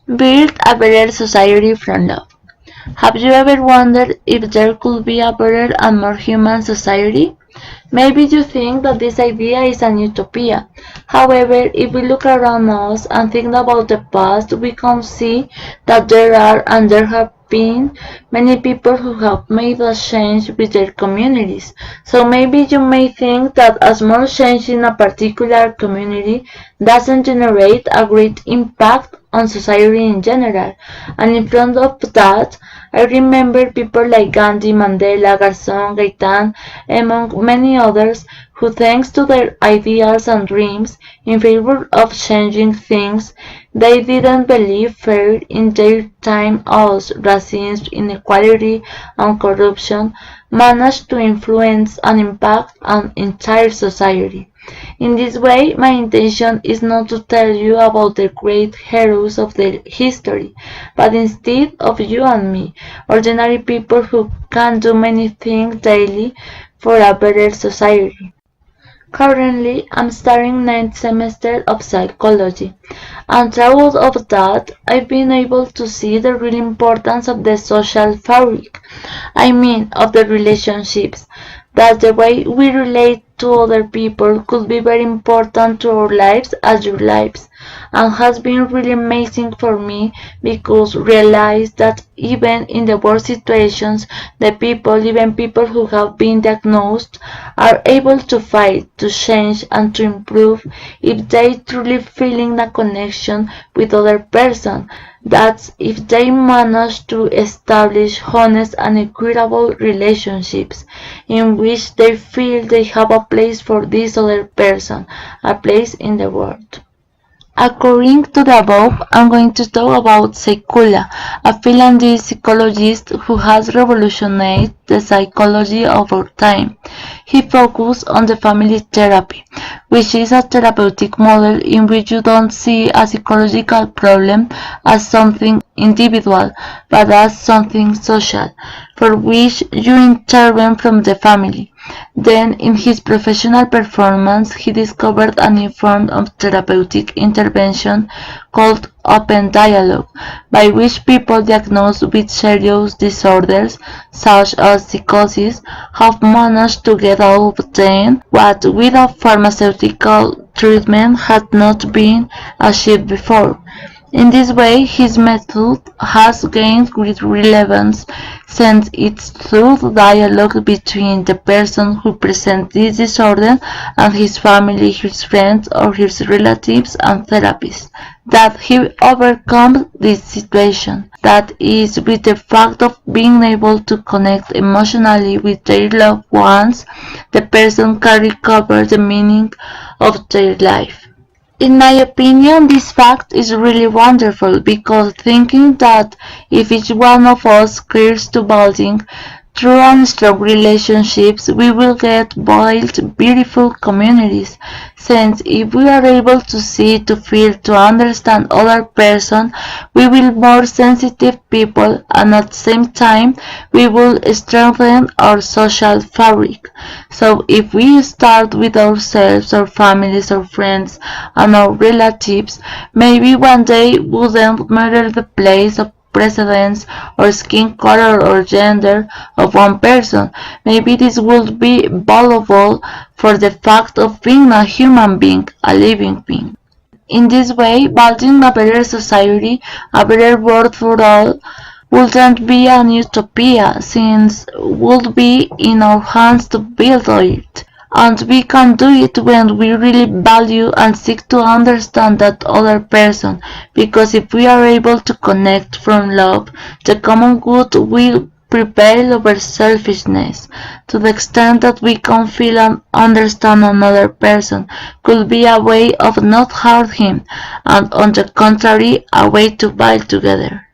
Build a better society from love. Have you ever wondered if there could be a better and more human society? Maybe you think that this idea is an utopia. However, if we look around us and think about the past, we can see that there are and there have been many people who have made a change with their communities. So maybe you may think that a small change in a particular community doesn't generate a great impact on society in general. And in front of that, I remember people like Gandhi, Mandela, Garzón, Gaitán, among many others, who thanks to their ideals and dreams in favor of changing things they didn't believe fair in their time as racism, inequality, and corruption, managed to influence and impact an entire society. In this way, my intention is not to tell you about the great heroes of the history, but instead of you and me, ordinary people who can do many things daily for a better society. Currently, I'm studying ninth semester of psychology, and throughout of that, I've been able to see the real importance of the social fabric. I mean, of the relationships. That the way we relate to other people could be very important to our lives as your lives, and has been really amazing for me because realize that even in the worst situations, the people, even people who have been diagnosed, are able to fight, to change, and to improve if they truly feeling a connection with other person. That's if they manage to establish honest and equitable relationships in which they feel they have a place for this other person, a place in the world. According to the above, I'm going to talk about Sekula, a Finlandese psychologist who has revolutionized the psychology of our time. He focused on the family therapy, which is a therapeutic model in which you don't see a psychological problem as something individual, but as something social, for which you intervene from the family. Then, in his professional performance, he discovered a new form of therapeutic intervention called open dialogue, by which people diagnosed with serious disorders, such as psychosis, have managed to get out of them what without pharmaceutical treatment had not been achieved before. In this way, his method has gained great relevance since it's through dialogue between the person who presents this disorder and his family, his friends, or his relatives and therapists that he overcomes this situation. That is, with the fact of being able to connect emotionally with their loved ones, the person can recover the meaning of their life. In my opinion, this fact is really wonderful because thinking that if each one of us cares to building true and strong relationships, we will get built beautiful communities. Since if we are able to see, to feel, to understand other person, we will more sensitive people, and at the same time, we will strengthen our social fabric. So if we start with ourselves, our families, our friends, and our relatives, maybe one day wouldn't matter the place of precedence or skin color or gender of one person. Maybe this would be valuable for the fact of being a human being, a living being. In this way, building a better society, a better world for all, wouldn't be an utopia, since it would be in our hands to build it. And we can do it when we really value and seek to understand that other person, because if we are able to connect from love, the common good will prevail over selfishness, to the extent that we can feel and understand another person could be a way of not hurt him, and on the contrary, a way to build together.